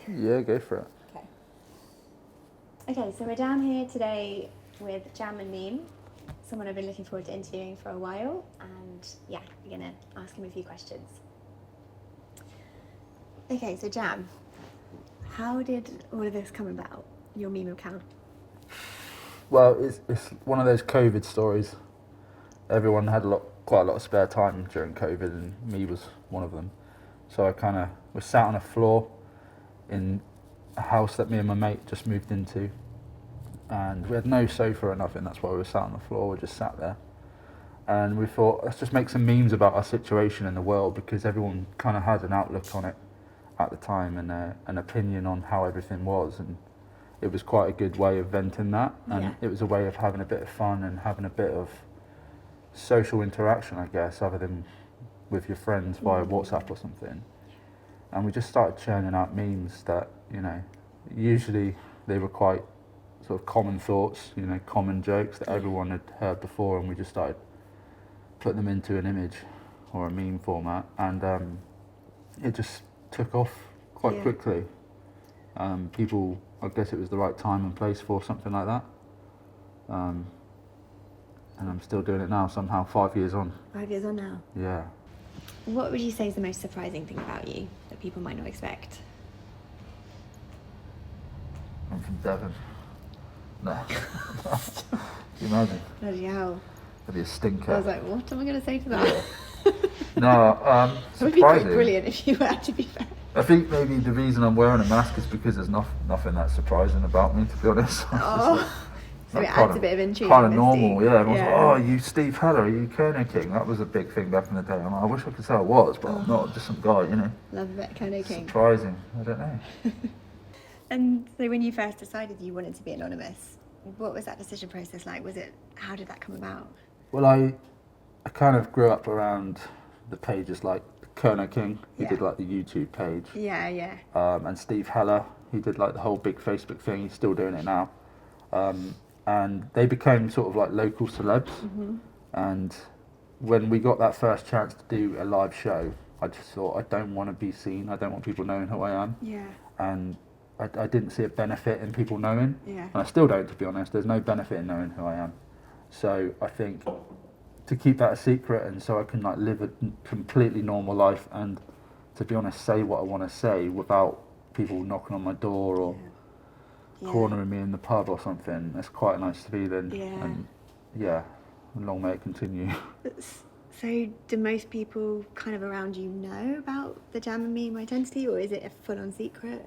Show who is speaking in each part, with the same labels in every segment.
Speaker 1: Yeah, go for it.
Speaker 2: Okay, so we're down here today with Jam and Meme, someone I've been looking forward to interviewing for a while, and yeah, we're going to ask him a few questions. Okay, so Jam, how did all of this come about, your meme account?
Speaker 1: Well, it's one of those COVID stories. Everyone had quite a lot of spare time during COVID, and me was one of them. So I kind of was sat on a floor in a house that me and my mate just moved into, and we had no sofa or nothing. That's why we were sat on the floor. We just sat there, and we thought, let's just make some memes about our situation in the world, because everyone kind of had an outlook on it at the time and an opinion on how everything was, and it was quite a good way of venting that, and it was a way of having a bit of fun and having a bit of social interaction, I guess, other than with your friends via WhatsApp or something. And we just started churning out memes that, usually they were quite sort of common thoughts, common jokes that everyone had heard before, and we just started putting them into an image or a meme format, and it just took off quite quickly. People, I guess it was the right time and place for something like that. And I'm still doing it now somehow, 5 years on.
Speaker 2: 5 years on now?
Speaker 1: Yeah.
Speaker 2: What would you say is the most surprising thing about you that people might not expect?
Speaker 1: I'm from Devon. No. Can you imagine?
Speaker 2: Bloody hell.
Speaker 1: That'd be a stinker.
Speaker 2: I was like, what am I going to say to that?
Speaker 1: No,
Speaker 2: It would be quite
Speaker 1: surprising.
Speaker 2: brilliant if you were, to be fair.
Speaker 1: I think maybe the reason I'm wearing a mask is because there's nothing that surprising about me, to be honest.
Speaker 2: So it adds a bit of intrigue.
Speaker 1: Kind of normal, yeah. Everyone's
Speaker 2: Yeah.
Speaker 1: like, oh, you Steve Heller, are you Kerner King? That was a big thing back in the day. I'm like, I wish I could say I was, but I'm not, just some guy,
Speaker 2: Love a bit of Kerner King.
Speaker 1: Surprising, I don't know.
Speaker 2: And so when you first decided you wanted to be anonymous, what was that decision process like? How did that come about?
Speaker 1: Well, I kind of grew up around the pages like Kerner King, who did like the YouTube page.
Speaker 2: Yeah.
Speaker 1: And Steve Heller, he did like the whole big Facebook thing. He's still doing it now. And they became sort of like local celebs. Mm-hmm. And when we got that first chance to do a live show, I just thought, I don't want to be seen. I don't want people knowing who I am.
Speaker 2: Yeah.
Speaker 1: And I didn't see a benefit in people knowing.
Speaker 2: Yeah.
Speaker 1: And I still don't, to be honest. There's no benefit in knowing who I am. So I think to keep that a secret, and so I can like live a completely normal life, and to be honest, say what I want to say without people knocking on my door or cornering me in the pub or something. That's quite a nice feeling.
Speaker 2: Yeah.
Speaker 1: And long may it continue.
Speaker 2: So do most people kind of around you know about the Jam and Meme identity, or is it a full-on secret?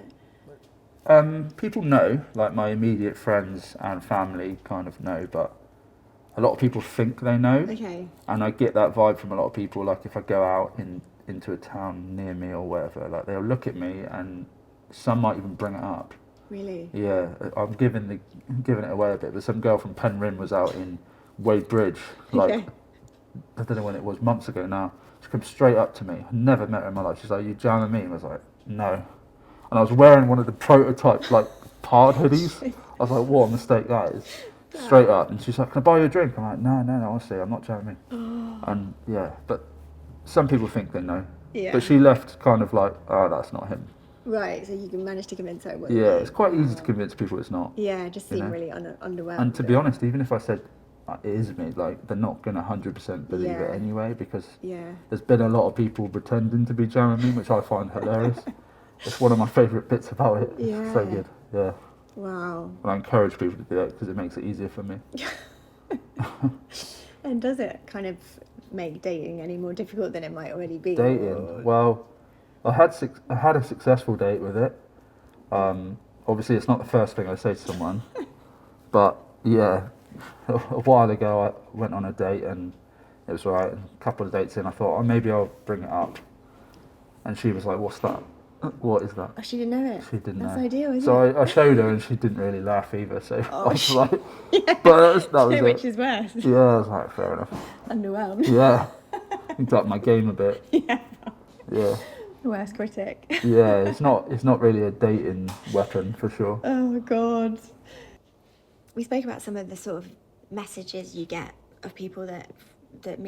Speaker 1: People know, like my immediate friends and family kind of know, but a lot of people think they know.
Speaker 2: Okay.
Speaker 1: And I get that vibe from a lot of people. Like if I go out into a town near me or whatever, like they'll look at me, and some might even bring it up.
Speaker 2: Really?
Speaker 1: Yeah, I'm giving it away a bit, but some girl from Penryn was out in Wadebridge, like I don't know when it was, months ago now. She came straight up to me. I never met her in my life. She's like, "You Jam and Meme?" I was like, "No." And I was wearing one of the prototype like Pard hoodies. I was like, "What a mistake that is." Straight up, and she's like, "Can I buy you a drink?" I'm like, no, honestly, I'm not Jam and Meme. And but some people think they know.
Speaker 2: Yeah.
Speaker 1: But she left kind of like, "Oh, that's not him."
Speaker 2: Right, so you can manage to convince her.
Speaker 1: Yeah, it's quite easy to convince people it's not.
Speaker 2: Yeah, it just seemed really underwhelmed.
Speaker 1: And to be honest, even if I said it is me, like they're not going to 100% believe it anyway, because there's been a lot of people pretending to be Jam and Meme, which I find hilarious. It's one of my favourite bits about it.
Speaker 2: Yeah.
Speaker 1: It's so good. Yeah.
Speaker 2: Wow.
Speaker 1: And I encourage people to do that because it makes it easier for me.
Speaker 2: And does it kind of make dating any more difficult than it might already be?
Speaker 1: Dating? Well, I had a successful date with it. Obviously, it's not the first thing I say to someone, but yeah, a while ago I went on a date and it was alright. A couple of dates in, I thought, maybe I'll bring it up, and she was like, "What's that? What is that?"
Speaker 2: Oh, she didn't know it.
Speaker 1: She didn't know.
Speaker 2: That's ideal, isn't it?
Speaker 1: So I showed her, and she didn't really laugh either. So I was like, but that was
Speaker 2: which is worse.
Speaker 1: Yeah, I was like, fair enough.
Speaker 2: Underwhelmed.
Speaker 1: Yeah, you up my game a bit.
Speaker 2: Yeah.
Speaker 1: Yeah.
Speaker 2: Worst critic.
Speaker 1: Yeah, it's not really a dating weapon for sure.
Speaker 2: Oh my god. We spoke about some of the sort of messages you get of people that that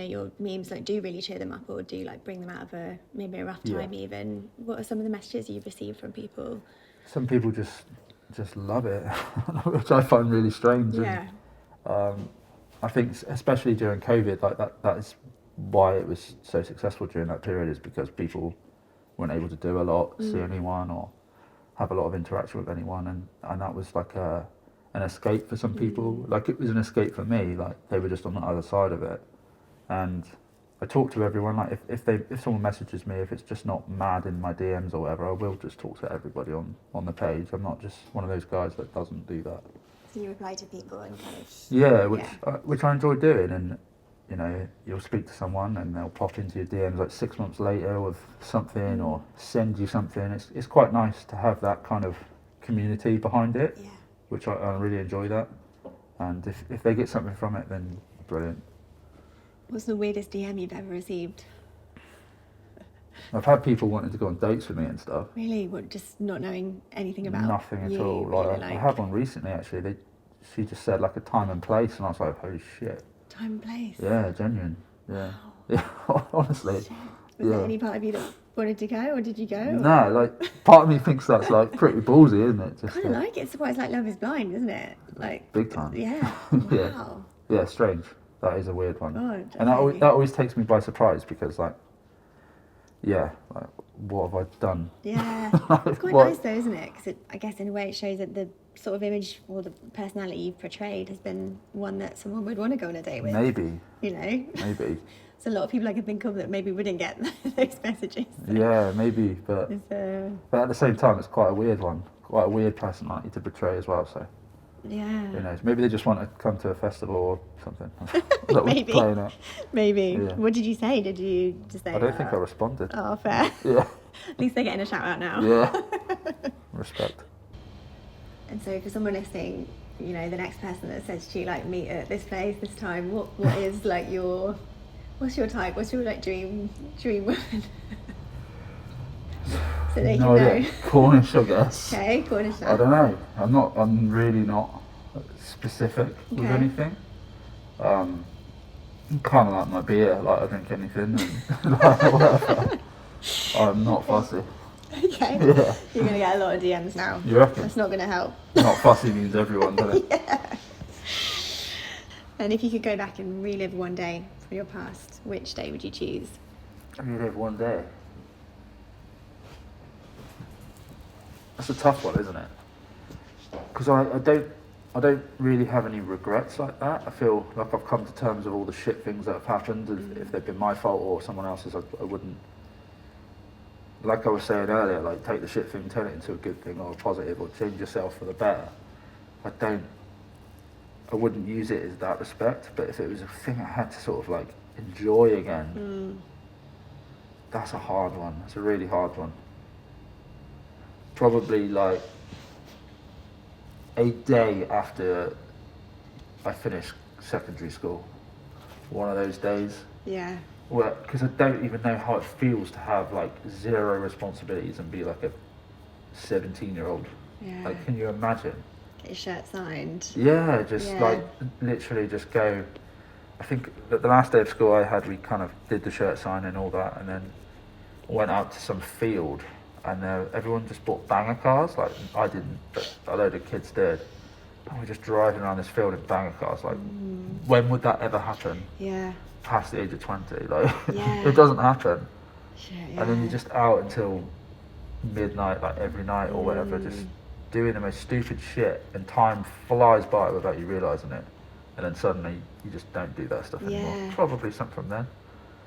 Speaker 2: your memes like do really cheer them up or do like bring them out of maybe a rough time even. What are some of the messages you've received from people?
Speaker 1: Some people just love it, which I find really strange.
Speaker 2: Yeah.
Speaker 1: And, I think especially during COVID, like that is why it was so successful during that period, is because people weren't able to do a lot, see anyone or have a lot of interaction with anyone, and that was like an escape for some people. Like it was an escape for me. Like they were just on the other side of it, and I talk to everyone. Like if someone messages me, if it's just not mad in my DMs or whatever, I will just talk to everybody on the page. I'm not just one of those guys that doesn't do that.
Speaker 2: So you reply to people and kind of...
Speaker 1: Yeah, which I enjoy doing, and you'll speak to someone and they'll pop into your DMs like 6 months later with something or send you something. It's quite nice to have that kind of community behind it, which I really enjoy that. And if they get something from it, then brilliant.
Speaker 2: What's the weirdest DM you've ever received?
Speaker 1: I've had people wanting to go on dates with me and stuff.
Speaker 2: Really? What, just not knowing anything about
Speaker 1: Nothing
Speaker 2: you,
Speaker 1: at all.
Speaker 2: really,
Speaker 1: I had one recently actually. She just said like a time and place, and I was like, holy shit.
Speaker 2: Time and place?
Speaker 1: Yeah, genuine. Yeah. Wow. Yeah, honestly.
Speaker 2: Shit. Was there any part of you that wanted to go, or did you go?
Speaker 1: No, like part of me thinks that's like pretty ballsy, isn't it?
Speaker 2: Just kind of like it. It's like Love Is Blind, isn't it? Like
Speaker 1: big time.
Speaker 2: Yeah.
Speaker 1: Yeah.
Speaker 2: Wow.
Speaker 1: Yeah, strange. That is a weird one.
Speaker 2: God,
Speaker 1: and that always takes me by surprise, because like what have I done?
Speaker 2: Yeah, it's quite nice though, isn't it? Because I guess in a way it shows that the sort of image or the personality you've portrayed has been one that someone would want to go on a date with.
Speaker 1: Maybe.
Speaker 2: Maybe. There's a lot of people I can think of that maybe wouldn't get those messages. So. Yeah,
Speaker 1: maybe, but at the same time, it's quite a weird one, quite a weird personality to portray as well. So.
Speaker 2: Yeah.
Speaker 1: Who knows? Maybe they just want to come to a festival or something.
Speaker 2: Maybe. Maybe.
Speaker 1: Yeah.
Speaker 2: What did you say? Did you just say?
Speaker 1: I don't think I responded.
Speaker 2: Oh, fair.
Speaker 1: Yeah.
Speaker 2: At least they're getting a shout out now.
Speaker 1: Yeah. Respect.
Speaker 2: And so, for someone listening, the next person that says to you, like, meet at this place, this time, what is like what's your type? What's your like dream woman? So they can know.
Speaker 1: Cornish, I guess.
Speaker 2: Okay, Cornish.
Speaker 1: I don't know. I'm really not specific with anything. Kind of like my beer. Like I drink anything. And whatever. I'm not fussy.
Speaker 2: Okay.
Speaker 1: Yeah.
Speaker 2: You're gonna get a lot of DMs now.
Speaker 1: You reckon?
Speaker 2: That's not gonna help.
Speaker 1: Not fussy means everyone, does it?
Speaker 2: Yeah. And if you could go back and relive one day from your past, which day would you choose?
Speaker 1: Relive one day. That's a tough one, isn't it? Because I don't really have any regrets like that. I feel like I've come to terms with all the shit things that have happened. If they've been my fault or someone else's, I wouldn't. Like I was saying earlier, like take the shit thing, turn it into a good thing or a positive, or change yourself for the better. I wouldn't use it as that respect. But if it was a thing I had to sort of like enjoy again, that's a hard one. That's a really hard one. Probably like a day after I finished secondary school. One of those days.
Speaker 2: Yeah.
Speaker 1: Well, because I don't even know how it feels to have like zero responsibilities and be like a 17-year-old.
Speaker 2: Yeah.
Speaker 1: Like, can you imagine?
Speaker 2: Get your shirt signed.
Speaker 1: Yeah, like literally just go. I think that the last day of school I had, we kind of did the shirt sign and all that, and then went out to some field. And everyone just bought banger cars. Like I didn't, but a load of kids did. And we're just driving around this field in banger cars. Like, when would that ever happen?
Speaker 2: Yeah.
Speaker 1: Past the age of 20, like
Speaker 2: Yeah.
Speaker 1: it doesn't happen.
Speaker 2: Shit, yeah.
Speaker 1: And then you're just out until midnight, like every night or whatever, just doing the most stupid shit, and time flies by without you realising it. And then suddenly you just don't do that stuff anymore.
Speaker 2: Yeah.
Speaker 1: Probably something from then.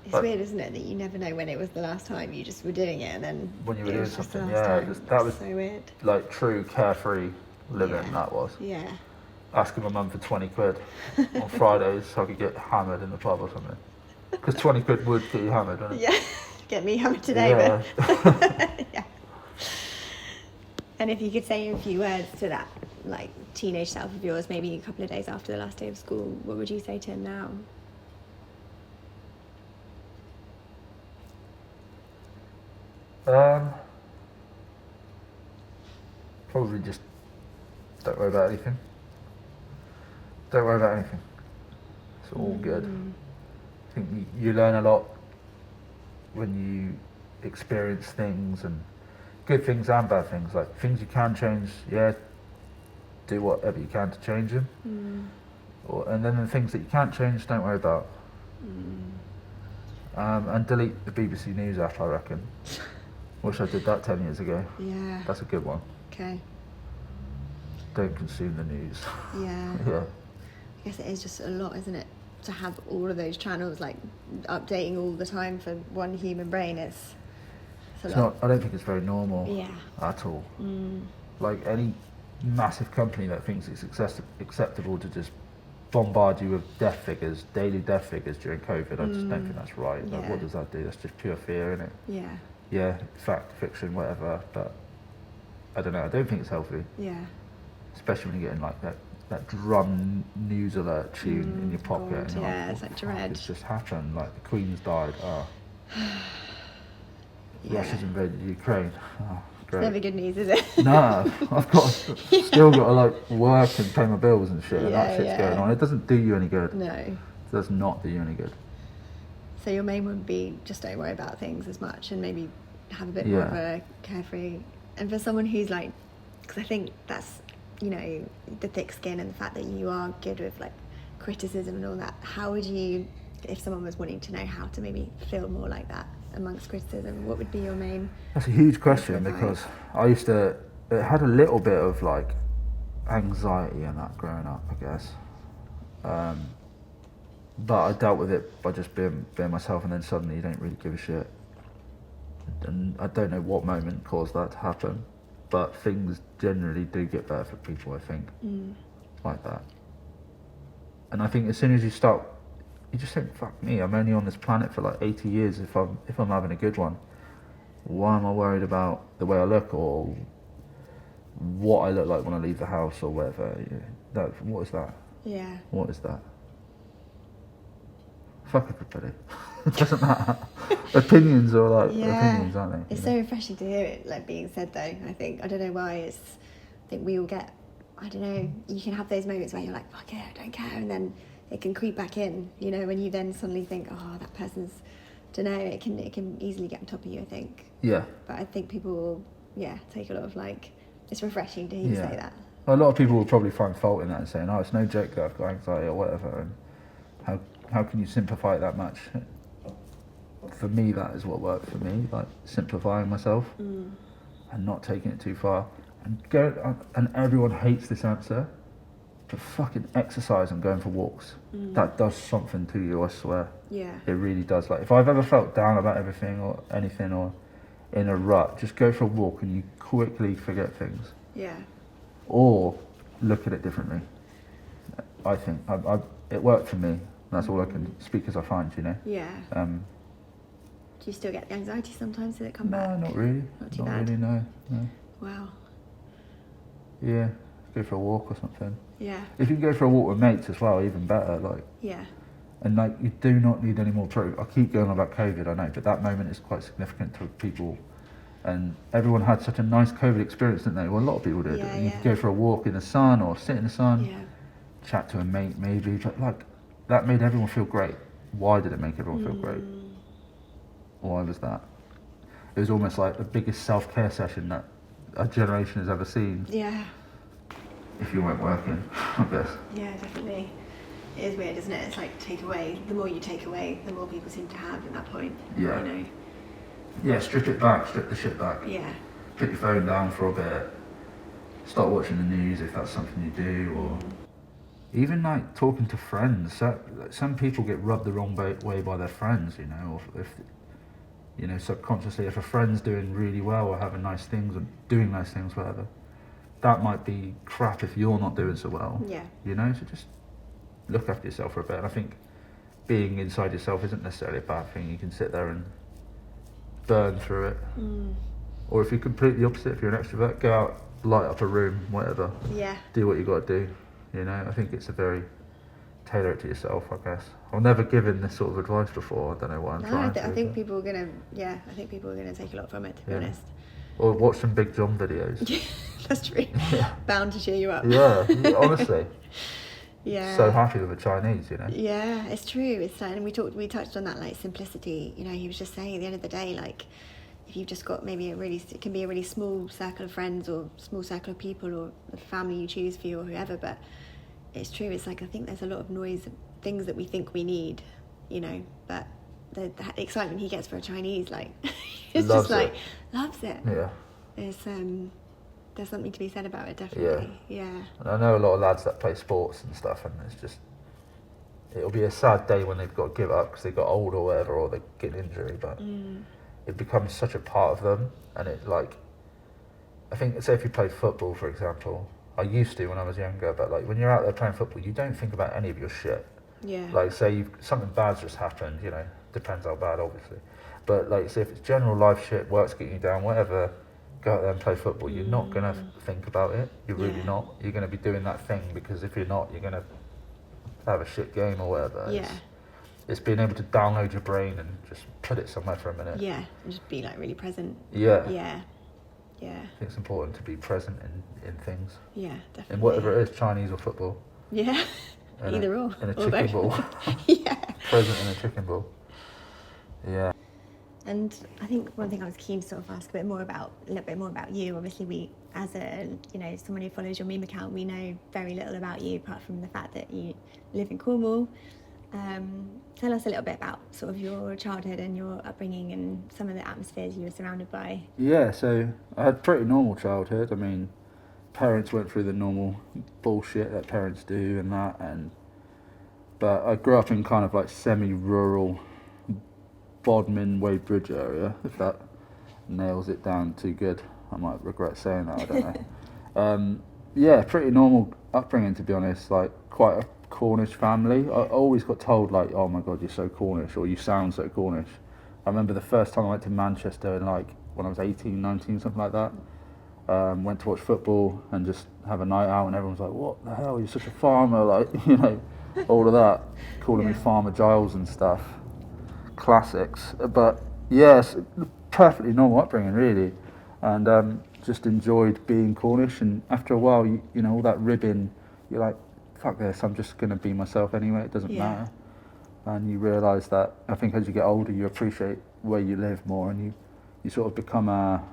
Speaker 2: It's weird, isn't it, that you never know when it was the last time you just were doing it, and then
Speaker 1: when you were
Speaker 2: it
Speaker 1: doing
Speaker 2: was just the
Speaker 1: something,
Speaker 2: last time.
Speaker 1: that was
Speaker 2: so weird.
Speaker 1: Like true carefree living. That was.
Speaker 2: Yeah.
Speaker 1: Asking my mum for 20 quid on Fridays so I could get hammered in the pub or something. Because 20 quid would get you hammered, wouldn't it?
Speaker 2: Yeah. Get me hammered today,
Speaker 1: yeah.
Speaker 2: but yeah. And if you could say a few words to that, like, teenage self of yours, maybe a couple of days after the last day of school, what would you say to him now?
Speaker 1: Probably just don't worry about anything. Don't worry about anything. It's all good. think you learn a lot when you experience things, and good things and bad things. Like things you can change, yeah, do whatever you can to change them. And then the things that you can't change, don't worry about. And delete the BBC News app, I reckon. Wish I did that 10 years ago.
Speaker 2: Yeah.
Speaker 1: That's a good one.
Speaker 2: Okay.
Speaker 1: Don't consume the news.
Speaker 2: Yeah.
Speaker 1: Yeah.
Speaker 2: I guess it is just a lot, isn't it? To have all of those channels like updating all the time for one human brain, it's a lot.
Speaker 1: Not, I don't think it's very normal at all. Like any massive company that thinks it's acceptable to just bombard you with death figures, daily death figures during COVID, I just don't think that's right.
Speaker 2: Yeah.
Speaker 1: Like, what does that do? That's just pure fear, isn't it?
Speaker 2: Yeah.
Speaker 1: Yeah, fact, fiction, whatever, but I don't know, I don't think it's healthy.
Speaker 2: Yeah.
Speaker 1: Especially when you're getting like that drum news alert tune in your pocket.
Speaker 2: God,
Speaker 1: and you're
Speaker 2: yeah,
Speaker 1: like,
Speaker 2: it's
Speaker 1: what
Speaker 2: like
Speaker 1: the fuck
Speaker 2: dread.
Speaker 1: has just happened? Like the Queen's died. Oh.
Speaker 2: Yeah.
Speaker 1: Russia's invaded Ukraine. Oh, great.
Speaker 2: It's never good news, is it?
Speaker 1: No, I've got still got to like work and pay my bills and shit, and that shit's going on. It doesn't do you any good.
Speaker 2: No.
Speaker 1: It does not do you any good.
Speaker 2: So your main would be just don't worry about things as much, and maybe have a bit more of a carefree. And for someone who's like, because I think that's, you know, the thick skin and the fact that you are good with like criticism and all that. How would you, if someone was wanting to know how to maybe feel more like that amongst criticism, what would be your main?
Speaker 1: That's a huge question, because I used to, it had a little bit of like anxiety and that growing up, I guess. But I dealt with it by just being myself, and then suddenly you don't really give a shit. And I don't know what moment caused that to happen, but things generally do get better for people, I think. Like that. And I think as soon as you start, you just think, fuck me, I'm only on this planet for like 80 years if I'm having a good one. Why am I worried about the way I look, or what I look like when I leave the house, or whatever? What is that?
Speaker 2: Yeah.
Speaker 1: What is that? Fuck everybody. It doesn't matter. Opinions are like opinions, aren't they?
Speaker 2: It's so refreshing to hear it like being said though. I don't know why I think we all get, I don't know, you can have those moments where you're like, fuck it, I don't care, and then it can creep back in, you know, when you then suddenly think, oh, that person's, don't know, it can easily get on top of you, I think.
Speaker 1: Yeah.
Speaker 2: But I think people will, take a lot of like, it's refreshing to hear you say that.
Speaker 1: A lot of people will probably find fault in that and saying, oh, it's no joke that I've got anxiety or whatever, and how can you simplify it that much? For me, that is what worked for me, like simplifying myself and not taking it too far. And everyone hates this answer, but fucking exercise and going for walks. That does something to you, I swear.
Speaker 2: Yeah.
Speaker 1: It really does. Like if I've ever felt down about everything or anything, or in a rut, just go for a walk and you quickly forget things.
Speaker 2: Yeah.
Speaker 1: Or look at it differently. I think it worked for me. That's all I can speak as I find, you know.
Speaker 2: Yeah. Do you still get the anxiety sometimes? Does it come back?
Speaker 1: No, not really.
Speaker 2: Not too bad.
Speaker 1: Really, no.
Speaker 2: Wow.
Speaker 1: Yeah, go for a walk or something.
Speaker 2: Yeah.
Speaker 1: If you can go for a walk with mates as well, even better. Like.
Speaker 2: Yeah.
Speaker 1: And like, you do not need any more proof. I keep going on about COVID, I know, but that moment is quite significant to people. And everyone had such a nice COVID experience, didn't they? Well, a lot of people did.
Speaker 2: Yeah,
Speaker 1: and you could go for a walk in the sun or sit in the sun, chat to a mate maybe, but like, that made everyone feel great. Why did it make everyone feel great? Why was that? It was almost like the biggest self-care session that a generation has ever seen.
Speaker 2: Yeah.
Speaker 1: If you weren't working, I guess.
Speaker 2: Yeah, definitely. It is weird, isn't it? It's like take away. The more you take away, the more people seem to have at that point.
Speaker 1: Yeah.
Speaker 2: You know.
Speaker 1: Yeah, strip it back, strip the shit back.
Speaker 2: Yeah.
Speaker 1: Put your phone down for a bit. Start watching the news if that's something you do, or even like talking to friends. So, some people get rubbed the wrong way by their friends, you know, or if you know, subconsciously, if a friend's doing really well or having nice things or doing nice things, whatever, that might be crap if you're not doing so well.
Speaker 2: Yeah.
Speaker 1: You know, so just look after yourself for a bit. And I think being inside yourself isn't necessarily a bad thing. You can sit there and burn through it. Or if you're completely opposite, if you're an extrovert, go out, light up a room, whatever.
Speaker 2: Yeah.
Speaker 1: Do what you got to do. You know, I think it's a very tailor it to yourself, I guess. I've never given this sort of advice before. I don't know why I'm trying to.
Speaker 2: I think people are gonna. Yeah, I think people are gonna take a lot from it. To be honest.
Speaker 1: Or watch some Big John videos.
Speaker 2: That's true. Bound to cheer you up.
Speaker 1: Yeah, honestly.
Speaker 2: Yeah.
Speaker 1: so happy with the Chinese, you know.
Speaker 2: Yeah, it's true. It's like, and we touched on that, like, simplicity. You know, he was just saying at the end of the day, like, if you've just got maybe it can be a really small circle of friends or small circle of people or the family you choose for you or whoever, but it's true. It's like, I think there's a lot of noise, things that we think we need, you know, but the excitement he gets for a Chinese, like, it's
Speaker 1: Loves
Speaker 2: just like,
Speaker 1: it.
Speaker 2: loves it.
Speaker 1: Yeah.
Speaker 2: It's, there's something to be said about it, definitely. Yeah.
Speaker 1: And I know a lot of lads that play sports and stuff, and it's just, it'll be a sad day when they've got to give up because they got old or whatever, or they get an injury, but it becomes such a part of them. And it, like, I think, say if you played football, for example, I used to when I was younger, but like when you're out there playing football, you don't think about any of your shit.
Speaker 2: Yeah.
Speaker 1: Like, say something bad's just happened, you know, depends how bad, obviously. But like, say if it's general life shit, work's getting you down, whatever, go out there and play football. You're not gonna think about it. You're really not. You're gonna be doing that thing, because if you're not, you're gonna have a shit game or whatever.
Speaker 2: Yeah.
Speaker 1: It's being able to download your brain and just put it somewhere for a minute.
Speaker 2: Yeah, and just be like really present.
Speaker 1: Yeah.
Speaker 2: Yeah. Yeah.
Speaker 1: I think it's important to be present in things.
Speaker 2: Yeah, definitely.
Speaker 1: In whatever it is, Chinese or football.
Speaker 2: Yeah. Either or.
Speaker 1: In a
Speaker 2: or
Speaker 1: chicken
Speaker 2: both.
Speaker 1: ball.
Speaker 2: Yeah.
Speaker 1: Present in a chicken ball. Yeah.
Speaker 2: And I think one thing I was keen to sort of ask a little bit more about you. Obviously, we, as a, you know, someone who follows your meme account, we know very little about you apart from the fact that you live in Cornwall. Tell us a little bit about sort of your childhood and your upbringing and some of the atmospheres you were surrounded by.
Speaker 1: Yeah, so I had a pretty normal childhood. I mean, parents went through the normal bullshit that parents do and that, but I grew up in kind of like semi-rural Bodmin Wadebridge area, if that nails it down too good. I might regret saying that, I don't know. Yeah, pretty normal upbringing, to be honest, like quite a Cornish family. I always got told, like, oh my god, you're so Cornish, or you sound so Cornish. I remember the first time I went to Manchester in, like, when I was 18, 19, something like that. Went to watch football and just have a night out, and everyone's like, what the hell, you're such a farmer, like, you know, all of that, calling me Farmer Giles and stuff. Classics. But yes, perfectly normal upbringing, really, and just enjoyed being Cornish. And after a while, you know, all that ribbing, you're like, fuck this, I'm just going to be myself anyway, it doesn't matter. And you realise that, I think as you get older, you appreciate where you live more, and you sort of become a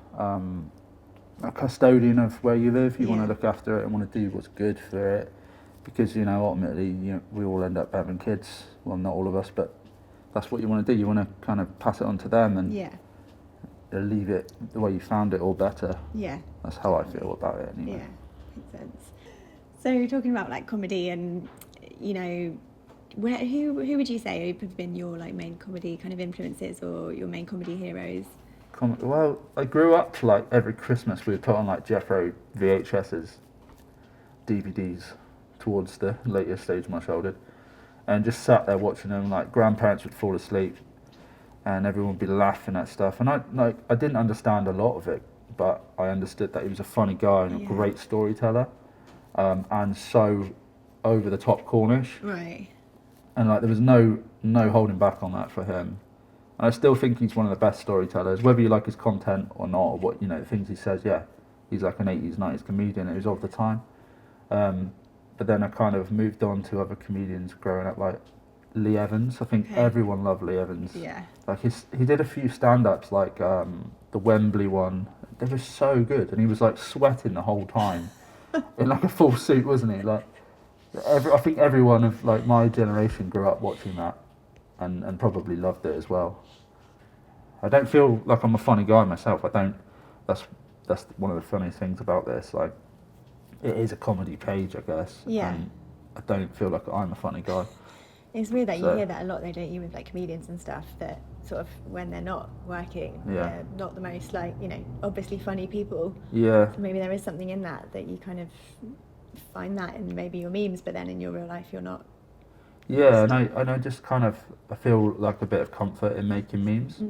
Speaker 1: custodian of where you live. You want to look after it and want to do what's good for it, because, you know, ultimately, you know, we all end up having kids. Well, not all of us, but that's what you want to do. You want to kind of pass it on to them and leave it the way you found it, or better. Yeah. That's how I feel about it anyway.
Speaker 2: Yeah, makes sense. So you're talking about like comedy, and, you know, who would you say have been your like main comedy kind of influences, or your main comedy heroes?
Speaker 1: Well, I grew up, like, every Christmas we would put on like Jeffro VHS's DVDs towards the later stage of my childhood, and just sat there watching them. Like, grandparents would fall asleep and everyone would be laughing at stuff, and I didn't understand a lot of it, but I understood that he was a funny guy and a great storyteller, and so over the top Cornish.
Speaker 2: Right. And
Speaker 1: like, there was no holding back on that for him. And I still think he's one of the best storytellers, whether you like his content or not, or what, you know, the things he says. Yeah, he's like an 80s, 90s comedian. It was of the time. But then I kind of moved on to other comedians growing up, like Lee Evans. I think everyone loved Lee Evans.
Speaker 2: Yeah.
Speaker 1: Like, he did a few stand-ups, like the Wembley one. They were so good, and he was like sweating the whole time in like a full suit, wasn't he? Like, I think everyone of like my generation grew up watching that, and probably loved it as well. I don't feel like I'm a funny guy myself. I don't. That's one of the funniest things about this. Like, it is a comedy page, I guess.
Speaker 2: Yeah.
Speaker 1: And I don't feel like I'm a funny guy.
Speaker 2: It's weird that you hear that a lot, though, don't you, with like comedians and stuff, that sort of when they're not working, they're not the most, like, you know, obviously funny people.
Speaker 1: Yeah.
Speaker 2: So maybe there is something in that you kind of find that in maybe your memes, but then in your real life you're not.
Speaker 1: Yeah, and I just kind of, I feel like a bit of comfort in making memes.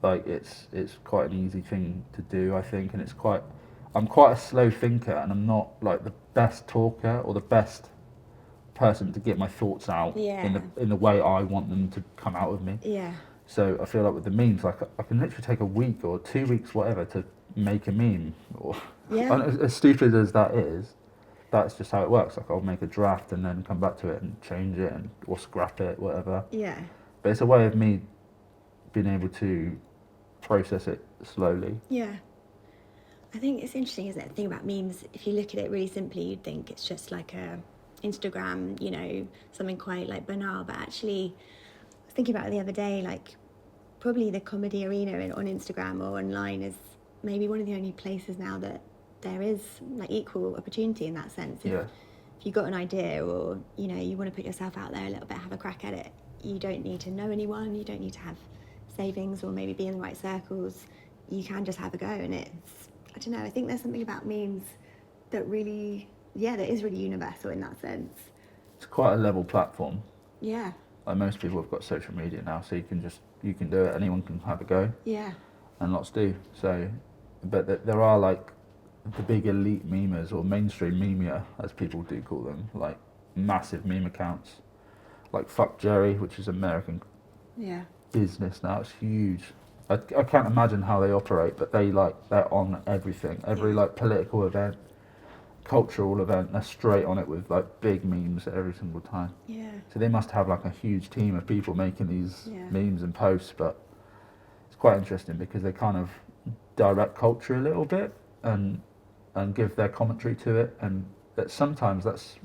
Speaker 1: Like, it's quite an easy thing to do, I think, and I'm quite a slow thinker, and I'm not like the best talker or the best person to get my thoughts out in the way I want them to come out of me.
Speaker 2: Yeah.
Speaker 1: So I feel like with the memes, like, I can literally take a week or 2 weeks, whatever, to make a meme. Or, and as stupid as that is, that's just how it works. Like I'll make a draft and then come back to it and change it or scrap it, whatever.
Speaker 2: Yeah.
Speaker 1: But it's a way of me being able to process it slowly.
Speaker 2: Yeah. I think it's interesting, isn't it? The thing about memes, if you look at it really simply, you'd think it's just like a Instagram, you know, something quite like banal. But actually, I was thinking about it the other day, like probably the comedy arena on Instagram or online is maybe one of the only places now that there is like equal opportunity in that sense. If you've got an idea or, you know, you want to put yourself out there a little bit, have a crack at it, you don't need to know anyone, you don't need to have savings or maybe be in the right circles. You can just have a go, and it's, I don't know, I think there's something about memes that really, that is really universal in that sense.
Speaker 1: It's quite a level platform.
Speaker 2: Yeah.
Speaker 1: Like most people have got social media now, so you can do it, anyone can have a go.
Speaker 2: Yeah.
Speaker 1: And lots do. So, but there are like the big elite memers or mainstream memia, as people do call them, like massive meme accounts, like Fuck Jerry, which is American business now. It's huge. I can't imagine how they operate, but they're on everything, every like political event, cultural event. They're straight on it with like big memes every single time.
Speaker 2: Yeah.
Speaker 1: So they must have like a huge team of people making these memes and posts, but it's quite interesting because they kind of direct culture a little bit and give their commentary to it, and that sometimes that's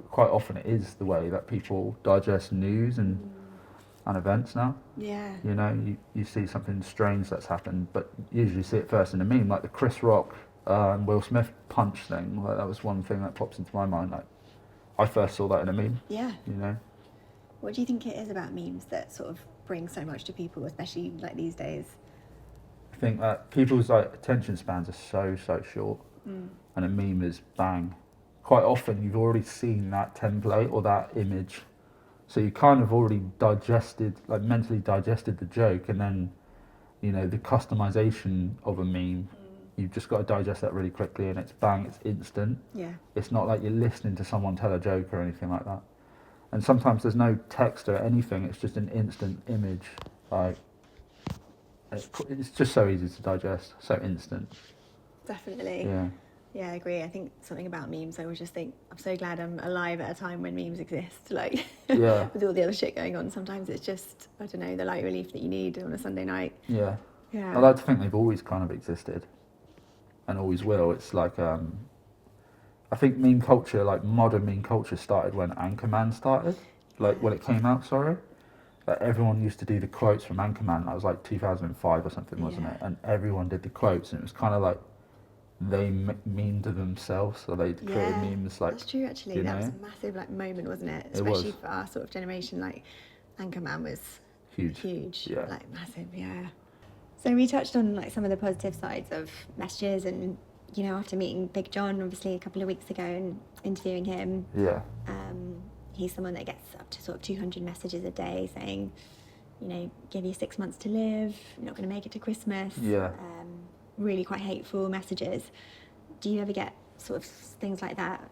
Speaker 1: quite often it is the way that people digest news and events now.
Speaker 2: Yeah.
Speaker 1: You know, you see something strange that's happened, but usually see it first in a meme, like the Chris Rock and Will Smith punch thing. Like that was one thing that pops into my mind. Like I first saw that in a meme.
Speaker 2: Yeah.
Speaker 1: You know.
Speaker 2: What do you think it is about memes that sort of bring so much to people, especially like these days?
Speaker 1: I think that people's like attention spans are so short, and a meme is bang. Quite often you've already seen that template or that image, so you kind of already mentally digested the joke, and then, you know, the customization of a meme, you've just got to digest that really quickly, and it's bang, it's instant.
Speaker 2: Yeah.
Speaker 1: It's not like you're listening to someone tell a joke or anything like that. And sometimes there's no text or anything, it's just an instant image. Like, it's just so easy to digest, so instant.
Speaker 2: Definitely.
Speaker 1: Yeah.
Speaker 2: Yeah, I agree. I think something about memes, I always just think, I'm so glad I'm alive at a time when memes exist. Like, with all the other shit going on, sometimes it's just, I don't know, the light relief that you need on a Sunday night.
Speaker 1: Yeah.
Speaker 2: Yeah.
Speaker 1: I like to think they've always kind of existed and always will. It's like, I think meme culture, like modern meme culture, started when Anchorman started. Like, when it came out, sorry. Like, everyone used to do the quotes from Anchorman. That was like 2005 or something, wasn't it? And everyone did the quotes, and it was kind of like they memed to themselves, so they created memes like.
Speaker 2: That's true, actually. That was a massive like moment, wasn't it? Especially for our sort of generation. Like, Anchorman was huge, like massive, So we touched on like some of the positive sides of messages, and you know, after meeting Big John obviously a couple of weeks ago and interviewing him, he's someone that gets up to sort of 200 messages a day saying, you know, give you 6 months to live, you're not going to make it to Christmas. Really quite hateful messages. Do you ever get sort of things like that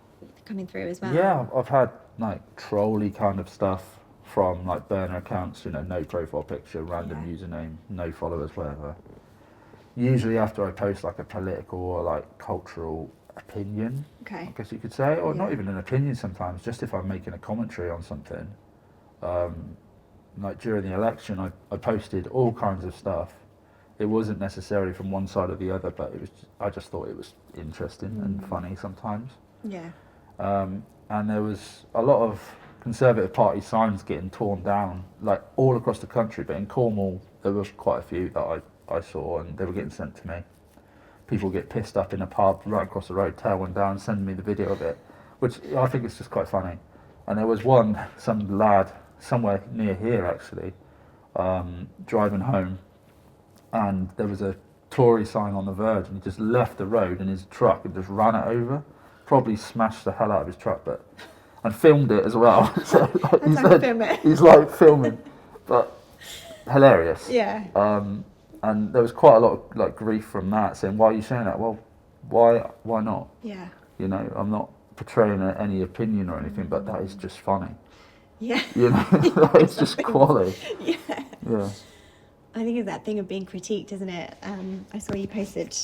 Speaker 2: coming through as well? Yeah,
Speaker 1: I've had like trolly kind of stuff from like burner accounts, you know, no profile picture, random username, no followers, whatever. Usually after I post like a political or like cultural opinion, I guess you could say, or not even an opinion sometimes, just if I'm making a commentary on something. Like during the election, I posted all kinds of stuff. It wasn't necessarily from one side or the other, but I just thought it was interesting and funny sometimes. And there was a lot of Conservative Party signs getting torn down, like all across the country, but in Cornwall there were quite a few that I saw, and they were getting sent to me. People get pissed up in a pub right across the road, tear one down, send me the video of it, which I think is just quite funny. And there was some lad somewhere near here actually, driving home, and there was a Tory sign on the verge, and he just left the road in his truck and just ran it over, probably smashed the hell out of his truck, and filmed it as well. So he's like filming, but hilarious. And there was quite a lot of like grief from that, saying, "Why are you saying that?" Well, why not? You know, I'm not portraying any opinion or anything, but that is just funny. You know, it's just quality.
Speaker 2: I think it's that thing of being critiqued, isn't it? I saw you posted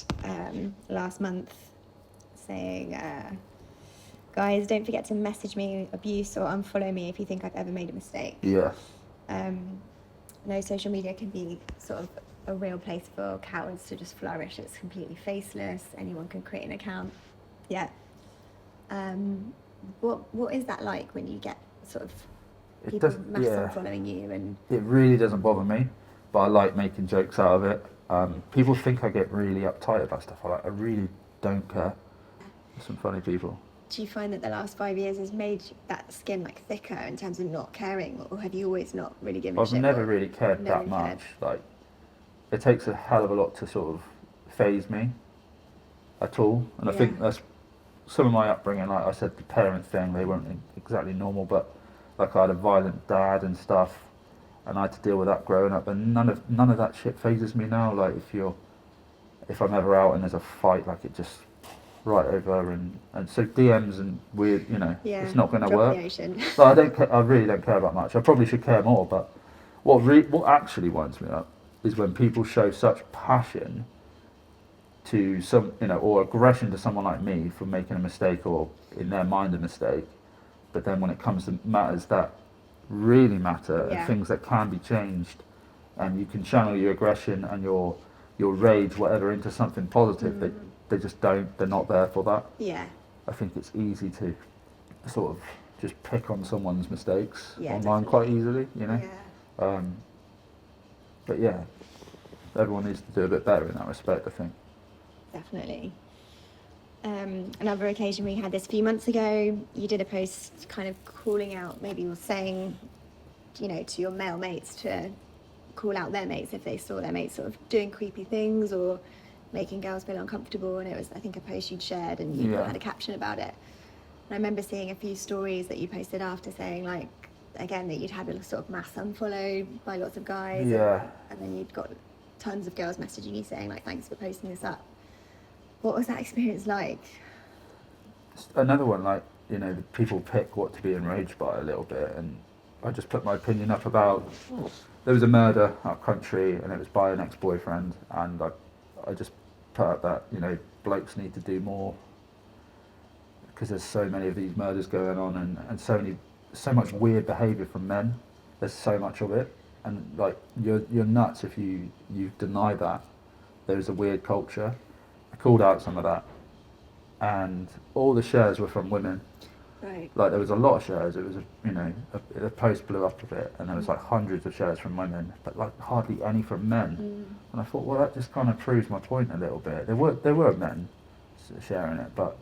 Speaker 2: last month saying guys, don't forget to message me abuse or unfollow me if you think I've ever made a mistake.
Speaker 1: Yeah.
Speaker 2: No, social media can be sort of a real place for cowards to just flourish. It's completely faceless. Anyone can create an account. Yeah. What is that like when you get sort of people following you? And
Speaker 1: it really doesn't bother me, but I like making jokes out of it. People think I get really uptight about stuff. I really don't care. There's some funny people.
Speaker 2: Do you find that the last 5 years has made that skin like thicker in terms of not caring, or have you always not really given a shit?
Speaker 1: I've never really cared that much. Like, it takes a hell of a lot to sort of phase me at all, and I think that's some of my upbringing. Like I said, the parent thing, they weren't exactly normal, but like I had a violent dad and stuff, and I had to deal with that growing up, and none of that shit phases me now. Like if I'm ever out and there's a fight, like it just right over, and so DMs and weird, it's not going to work. But I really don't care about much. I probably should care more, but what actually winds me up is when people show such passion to some, or aggression to someone like me for making a mistake, or in their mind a mistake, but then when it comes to matters that really matter and things that can be changed, and you can channel your aggression and your rage, whatever, into something positive, they just don't. They're not there for that.
Speaker 2: Yeah.
Speaker 1: I think it's easy to sort of just pick on someone's mistakes online
Speaker 2: definitely.
Speaker 1: quite easily,
Speaker 2: Yeah.
Speaker 1: But yeah, everyone needs to do a bit better in that respect, I think.
Speaker 2: Definitely. Another occasion we had this a few months ago, you did a post kind of calling out, maybe or saying, to your male mates to call out their mates if they saw their mates sort of doing creepy things or making girls feel uncomfortable. And it was, I think, a post you'd shared, and you had a caption about it. And I remember seeing a few stories that you posted after saying, like, again, that you'd had a sort of mass unfollow by lots of guys.
Speaker 1: Yeah.
Speaker 2: And then you'd got tons of girls messaging you saying, like, thanks for posting this up. What was that experience like?
Speaker 1: Another one, like, people pick what to be enraged by a little bit, and I just put my opinion up about, there was a murder out country, and it was by an ex-boyfriend, and I just put up that, blokes need to do more, because there's so many of these murders going on, and so much weird behaviour from men. There's so much of it, and like you're nuts if you deny that. There's a weird culture. I called out some of that, and all the shares were from women.
Speaker 2: Right.
Speaker 1: Like there was a lot of shares. It was a post blew up a bit, and there was like hundreds of shares from women, but like hardly any from men. And I thought, well, that just kind of proves my point a little bit. There were men sharing it, but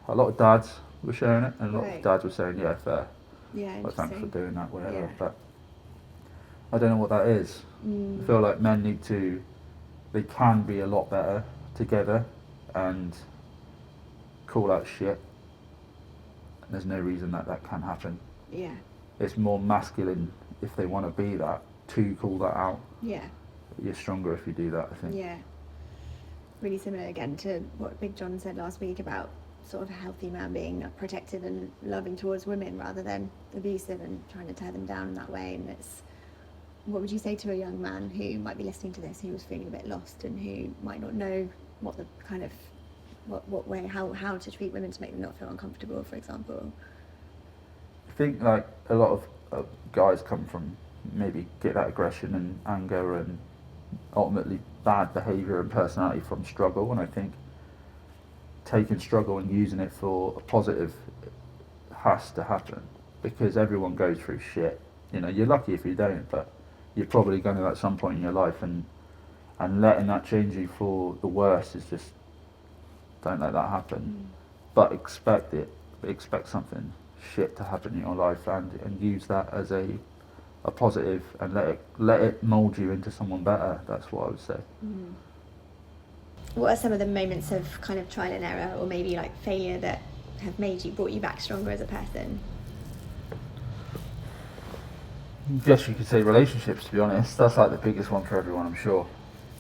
Speaker 1: a lot of dads were sharing it, and a lot of dads were saying, yeah, fair.
Speaker 2: Yeah,
Speaker 1: well, thanks for doing that, whatever.
Speaker 2: Yeah.
Speaker 1: But I don't know what that is. I feel like men they can be a lot better together and call out shit. And there's no reason that can happen.
Speaker 2: Yeah.
Speaker 1: It's more masculine if they want to be that, to call that out.
Speaker 2: Yeah.
Speaker 1: You're stronger if you do that, I think.
Speaker 2: Yeah. Really similar again to what Big John said last week about sort of a healthy man being protective and loving towards women rather than abusive and trying to tear them down in that way. And what would you say to a young man who might be listening to this, who was feeling a bit lost and who might not know what the kind of what way how to treat women to make them not feel uncomfortable, for example?
Speaker 1: I think like a lot of guys come from maybe get that aggression and anger and ultimately bad behaviour and personality from struggle, and I think taking struggle and using it for a positive has to happen, because everyone goes through shit. You're lucky if you don't, but you're probably going to at some point in your life, and letting that change you for the worse is just, don't let that happen. But expect something shit to happen in your life, and use that as a positive, and let it mould you into someone better. That's what I would say.
Speaker 2: What are some of the moments of kind of trial and error, or maybe like failure, that have brought you back stronger as a person?
Speaker 1: I guess you could say relationships, to be honest. That's like the biggest one for everyone, I'm sure.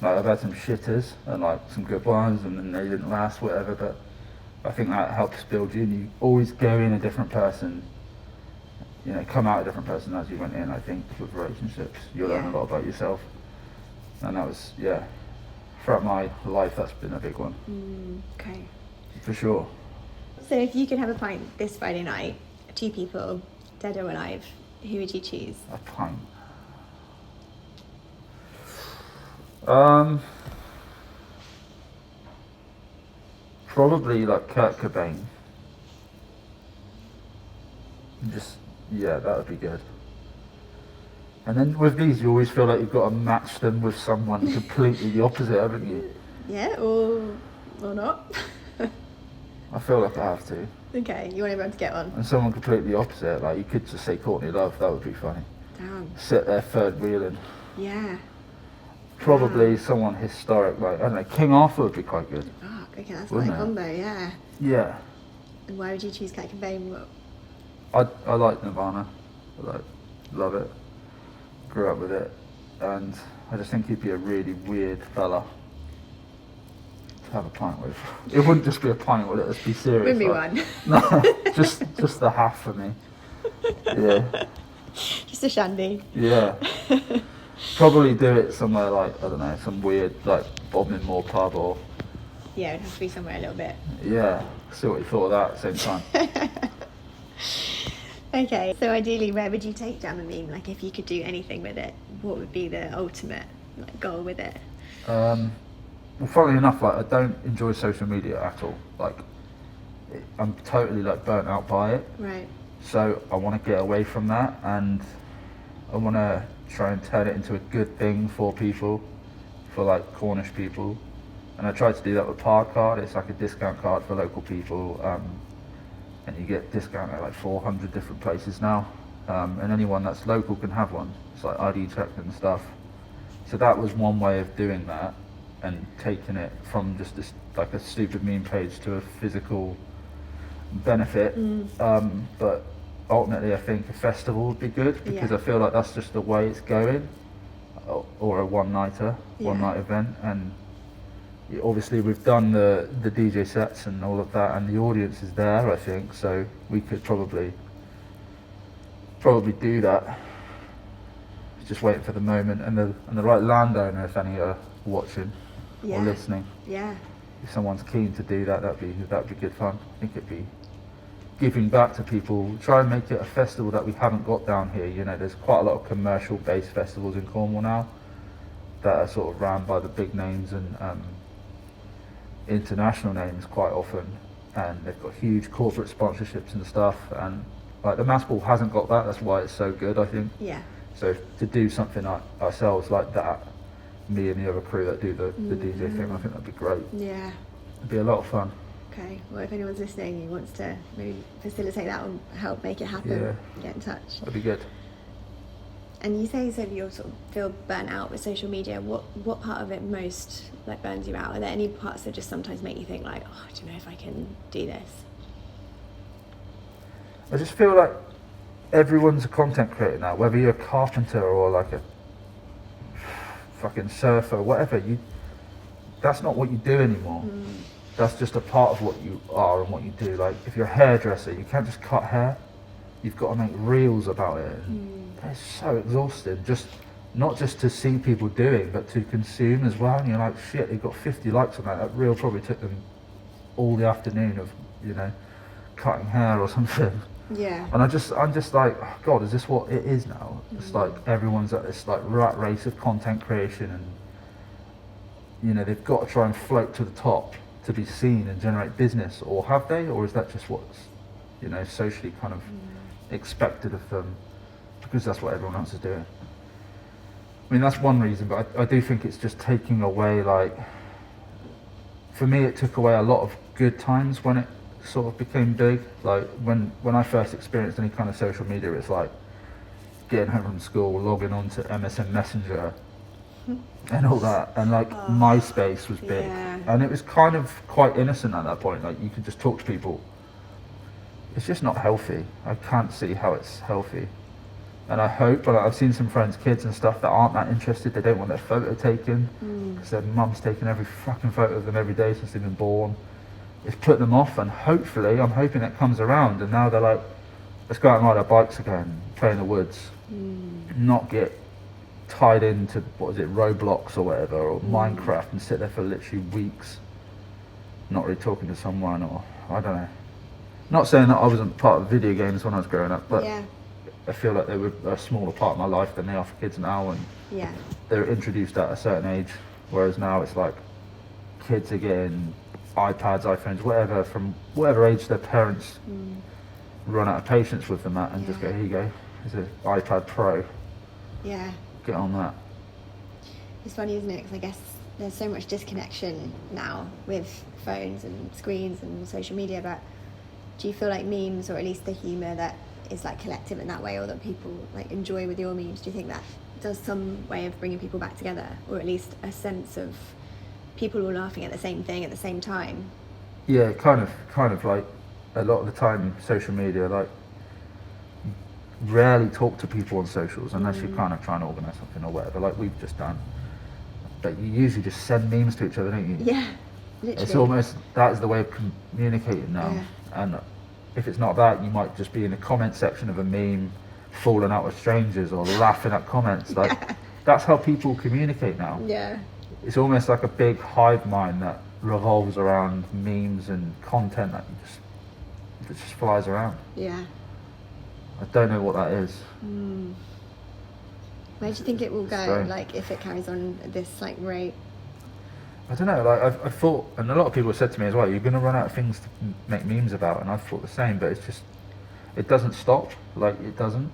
Speaker 1: Like I've had some shitters and like some good ones, and then they didn't last, whatever, but I think that helps build you, and you always go in a different person, come out a different person as you went in. I think with relationships, you'll learn a lot about yourself, and that was, throughout my life, that's been a big one.
Speaker 2: Okay.
Speaker 1: For sure.
Speaker 2: So if you could have a pint this Friday night, 2 people, dead or alive, who would you choose?
Speaker 1: A pint. Probably like Kurt Cobain. That would be good. And then with these, you always feel like you've got to match them with someone completely the opposite, haven't you?
Speaker 2: Yeah, or not.
Speaker 1: I feel like I have to.
Speaker 2: Okay, you want everyone to get one?
Speaker 1: And someone completely opposite, like you could just say Courtney Love, that would be funny.
Speaker 2: Damn.
Speaker 1: Sit there third wheeling.
Speaker 2: Yeah.
Speaker 1: Probably someone historic, like, I don't know, King Arthur would be quite good.
Speaker 2: Fuck, okay, that's
Speaker 1: Wouldn't
Speaker 2: quite a
Speaker 1: it?
Speaker 2: combo, yeah.
Speaker 1: Yeah.
Speaker 2: And why would you choose Kurt Cobain?
Speaker 1: I like Nirvana. Love it. Grew up with it. And I just think he'd be a really weird fella to have a pint with. It wouldn't just be a pint, would it? Let's be serious.
Speaker 2: Wouldn't be
Speaker 1: like.
Speaker 2: one.
Speaker 1: No, just the half for me. Yeah.
Speaker 2: Just a shandy.
Speaker 1: Yeah. Probably do it somewhere like, I don't know, some weird, like, Bodmin Moor pub or...
Speaker 2: Yeah, it'd have to be somewhere a little bit.
Speaker 1: Yeah, see what you thought of that at the same time.
Speaker 2: Okay, so ideally, where would you take Dramamine? Like, if you could do anything with it, what would be the ultimate goal with it?
Speaker 1: Well, funnily enough, like, I don't enjoy social media at all. Like, I'm totally, like, burnt out by it.
Speaker 2: Right.
Speaker 1: So I want to get away from that, and I want to try and turn it into a good thing for people, for, like, Cornish people. And I tried to do that with Park Card. It's like a discount card for local people, and you get discount at like 400 different places now. And anyone that's local can have one. It's like ID checked and stuff. So that was one way of doing that, and taking it from just this, like a stupid meme page to a physical benefit. But ultimately, I think a festival would be good, because I feel like that's just the way it's going, or a one-night event. And obviously we've done the DJ sets and all of that, and the audience is there, I think, so we could probably do that. Just waiting for the moment and the right landowner, if any are watching or listening.
Speaker 2: Yeah.
Speaker 1: If someone's keen to do that, that'd be good fun. I think it'd be giving back to people. Try and make it a festival that we haven't got down here. You know, there's quite a lot of commercial-based festivals in Cornwall now that are sort of ran by the big names and international names quite often, and they've got huge corporate sponsorships and stuff, and like the Mass Ball hasn't got that. That's why it's so good, I think.
Speaker 2: Yeah.
Speaker 1: So to do something like ourselves like that, me and the other crew that do the DJ thing, I think that'd be great.
Speaker 2: Yeah.
Speaker 1: It'd be a lot of fun.
Speaker 2: Okay, well, if anyone's listening who wants to maybe facilitate that or help make it happen, get in touch.
Speaker 1: That'd be good.
Speaker 2: And you say so you sort of feel burnt out with social media. What part of it most like burns you out? Are there any parts that just sometimes make you think like, oh, I don't know if I can do this?
Speaker 1: I just feel like everyone's a content creator now, whether you're a carpenter or like a fucking surfer, whatever. That's not what you do anymore. That's just a part of what you are and what you do. Like if you're a hairdresser, you can't just cut hair. You've got to make reels about it. It's so exhausting. Not just to see people doing, but to consume as well. And you're like, shit, they got 50 likes on that. That reel probably took them all the afternoon of, cutting hair or something.
Speaker 2: Yeah.
Speaker 1: And I'm just like, oh God, is this what it is now? It's like everyone's at this like rat race of content creation, and they've got to try and float to the top to be seen and generate business, or have they? Or is that just what's socially kind of expected of them, because that's what everyone else is doing? I mean, that's one reason, but I do think it's just taking away, like, for me it took away a lot of good times when it sort of became big. Like when I first experienced any kind of social media, it's like getting home from school, logging on to MSN Messenger and all that, and like MySpace was big, and it was kind of quite innocent at that point. Like you could just talk to people. It's just not healthy. I can't see how it's healthy. And I hope, but I've seen some friends' kids and stuff that aren't that interested. They don't want their photo taken because their mum's taken every fucking photo of them every day since they've been born. It's put them off, and hopefully, I'm hoping it comes around, and now they're like, let's go out and ride our bikes again, play in the woods, not get tied into, Roblox or whatever, or Minecraft, and sit there for literally weeks, not really talking to someone, or I don't know. Not saying that I wasn't part of video games when I was growing up, but
Speaker 2: Yeah.
Speaker 1: I feel like they were a smaller part of my life than they are for kids now, and
Speaker 2: Yeah.
Speaker 1: they were introduced at a certain age, whereas now it's like kids are getting iPads, iPhones, whatever, from whatever age their parents run out of patience with them at, and just go, here you go, it's an iPad Pro,
Speaker 2: Yeah.
Speaker 1: get on that.
Speaker 2: It's funny, isn't it? Because I guess there's so much disconnection now with phones and screens and social media, but do you feel like memes, or at least the humour that is like collective in that way, or that people like enjoy with your memes, do you think that does some way of bringing people back together, or at least a sense of people all laughing at the same thing at the same time?
Speaker 1: Yeah, kind of like a lot of the time social media, like rarely talk to people on socials unless you're kind of trying to organise something or whatever, like we've just done. But you usually just send memes to each other, don't you?
Speaker 2: Yeah, literally.
Speaker 1: It's almost, that is the way of communicating now.
Speaker 2: Yeah.
Speaker 1: And if it's not that, you might just be in the comment section of a meme, falling out with strangers or laughing at comments. Like that's how people communicate now.
Speaker 2: Yeah.
Speaker 1: It's almost like a big hive mind that revolves around memes and content that just flies around.
Speaker 2: Yeah.
Speaker 1: I don't know what that is.
Speaker 2: Where do you think it will go,
Speaker 1: Strange.
Speaker 2: like if it carries on at this like rate?
Speaker 1: I don't know, like I thought, and a lot of people have said to me as well, you're going to run out of things to make memes about, and I thought the same, but it's just, it doesn't stop, like it doesn't,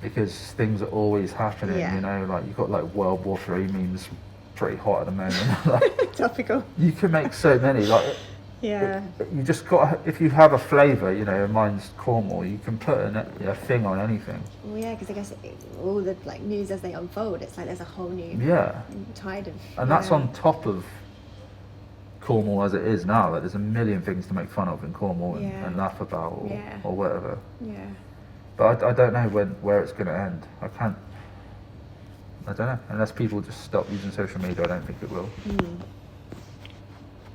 Speaker 1: because things are always happening,
Speaker 2: Yeah.
Speaker 1: you know, like you've got like World War III memes pretty hot at the moment. Like,
Speaker 2: Topical.
Speaker 1: you can make so many, like
Speaker 2: Yeah.
Speaker 1: you just got, if you have a flavour, you know, mine's Cornwall, you can put a thing on anything.
Speaker 2: Well, yeah, because I guess all the like news as they unfold, it's like there's a whole new
Speaker 1: Yeah.
Speaker 2: tide of.
Speaker 1: And that's on top of Cornwall as it is now. Like there's a million things to make fun of in Cornwall and laugh about or whatever.
Speaker 2: Yeah.
Speaker 1: But I don't know where it's going to end. I don't know. Unless people just stop using social media, I don't think it will.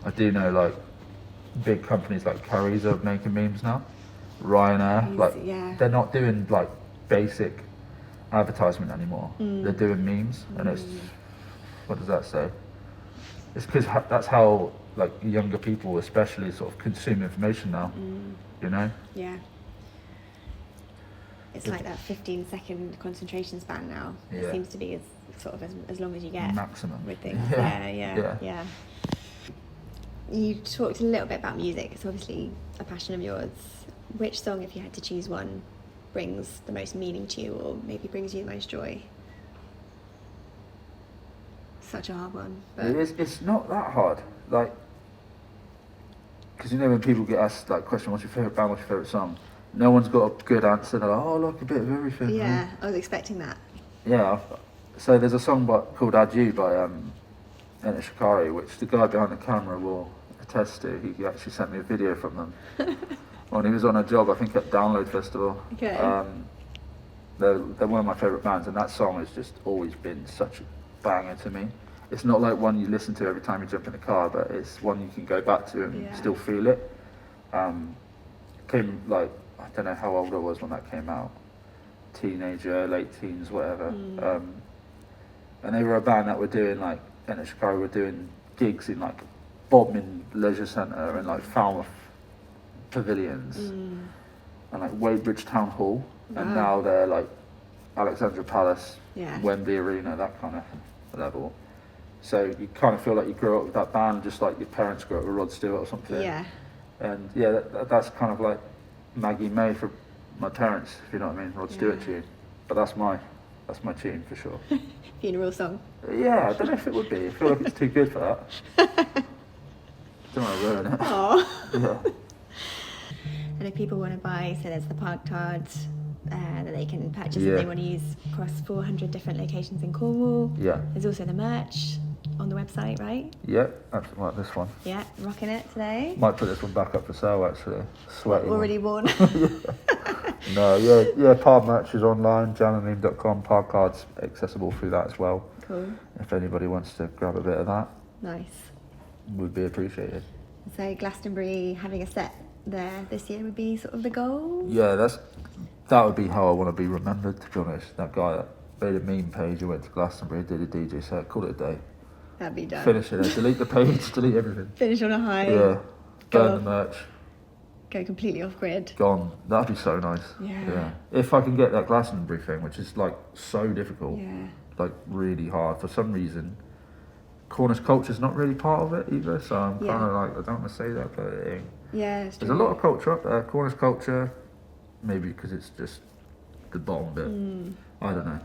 Speaker 1: I do know like big companies like Currys are making memes now. Ryanair, like they're not doing like basic advertisement anymore. They're doing memes, and it's, what does that say? It's because that's how like younger people especially sort of consume information now, you know?
Speaker 2: Yeah. It's like that 15-second concentration span now. It seems to be as long as you get.
Speaker 1: Maximum.
Speaker 2: With things. Yeah. You talked a little bit about music. It's obviously a passion of yours. Which song, if you had to choose one, brings the most meaning to you, or maybe brings you the most joy? Such a hard one. But
Speaker 1: It's not that hard. Like, because you know when people get asked like question, what's your favourite band, what's your favourite song? No one's got a good answer. They're like, oh, I like a bit of everything.
Speaker 2: Yeah, I was expecting that.
Speaker 1: Yeah. So there's a song called Adieu by Ennett Shikari, which the guy behind the camera will attest to. He actually sent me a video from them when he was on a job, I think at Download Festival.
Speaker 2: Okay.
Speaker 1: They're one of my favourite bands, and that song has just always been such a banger to me. It's not like one you listen to every time you jump in the car, but it's one you can go back to and still feel it. Came like, I don't know how old I was when that came out, teenager, late teens, whatever. And they were a band that were doing like, Ennett Shikari were doing gigs in like Bodmin Leisure Centre and like Falmouth Pavilions and like Wadebridge Town Hall.
Speaker 2: Wow.
Speaker 1: And now they're like Alexandra Palace,
Speaker 2: Yeah.
Speaker 1: Wembley Arena, that kind of level. So you kind of feel like you grew up with that band, just like your parents grew up with Rod Stewart or something.
Speaker 2: Yeah.
Speaker 1: And yeah, that's kind of like Maggie May for my parents, if you know what I mean, Rod Stewart tune. But that's my tune for sure.
Speaker 2: Funeral song.
Speaker 1: Yeah, I don't know if it would be. I feel like it's too good for that. Don't want to ruin it.
Speaker 2: Oh.
Speaker 1: Yeah.
Speaker 2: And if people want to buy, so there's the park card that they can purchase if
Speaker 1: Yeah.
Speaker 2: they want to use across 400 different locations in Cornwall.
Speaker 1: Yeah.
Speaker 2: There's also the merch on the website, right?
Speaker 1: Yeah, that's like this one.
Speaker 2: Yeah, rocking it today.
Speaker 1: Might put this one back up for sale actually. Sweaty one.
Speaker 2: Already worn.
Speaker 1: No, yeah, Pard merch is online, jamandmeme.com, Pard cards accessible through that as well.
Speaker 2: Cool.
Speaker 1: If anybody wants to grab a bit of that,
Speaker 2: Nice.
Speaker 1: would be appreciated.
Speaker 2: So Glastonbury having a set there this year would be sort of the goal?
Speaker 1: Yeah, that would be how I want to be remembered, to be honest. That guy that made a meme page who went to Glastonbury, did a DJ set, called it a day.
Speaker 2: That'd be done.
Speaker 1: Finish it, delete the page, delete everything.
Speaker 2: Finish on a high.
Speaker 1: Yeah,
Speaker 2: Go
Speaker 1: burn
Speaker 2: on.
Speaker 1: the merch.
Speaker 2: go completely off grid.
Speaker 1: Gone. That'd be so nice.
Speaker 2: Yeah.
Speaker 1: If I can get that Glastonbury thing, which is like so difficult,
Speaker 2: Yeah.
Speaker 1: like really hard for some reason. Cornish culture's not really part of it either, so I'm kind of like, I don't want to say that, but
Speaker 2: Yeah, it's true.
Speaker 1: there's a lot of culture up there. Cornish culture, maybe because it's just the bottom bit. I don't know.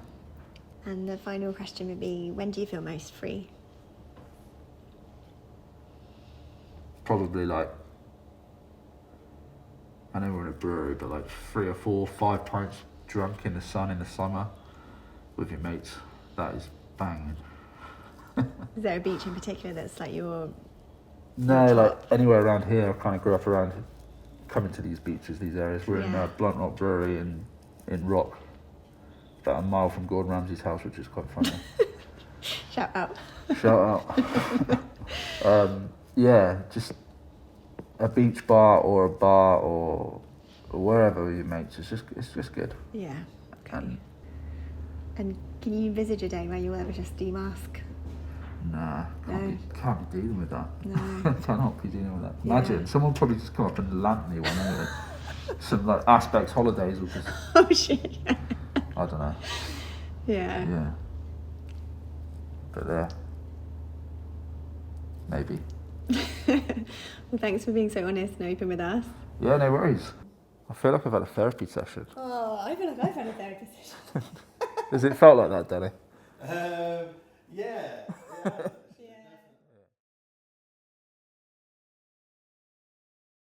Speaker 2: And the final question would be, when do you feel most free?
Speaker 1: Probably like, I know we're in a brewery, but like 3 or 4, 5 pints drunk in the sun in the summer with your mates. That is banging.
Speaker 2: Is there a beach in particular that's like your...
Speaker 1: No, like anywhere around here. I kind of grew up around coming to these beaches, these areas. We're in Bluntrock Brewery in Rock, about a mile from Gordon Ramsay's house, which is quite funny.
Speaker 2: Shout out.
Speaker 1: Shout out. Yeah, just a beach bar or a bar or wherever with your mates. It's just good.
Speaker 2: Yeah. Okay. And can you envisage a day where you'll ever just demask?
Speaker 1: Nah, can't be dealing with that.
Speaker 2: No.
Speaker 1: Cannot be dealing with that. Imagine someone probably just come up and land me one anyway. Some like Aspects holidays will just.
Speaker 2: Oh shit.
Speaker 1: I don't know.
Speaker 2: Yeah.
Speaker 1: Yeah. But maybe.
Speaker 2: Well, thanks for being so honest and open with us.
Speaker 1: Yeah, no worries. I feel like I've had a therapy session.
Speaker 2: Oh, I feel like I've had a therapy session.
Speaker 1: Has it felt like that, Danny?
Speaker 3: Yeah.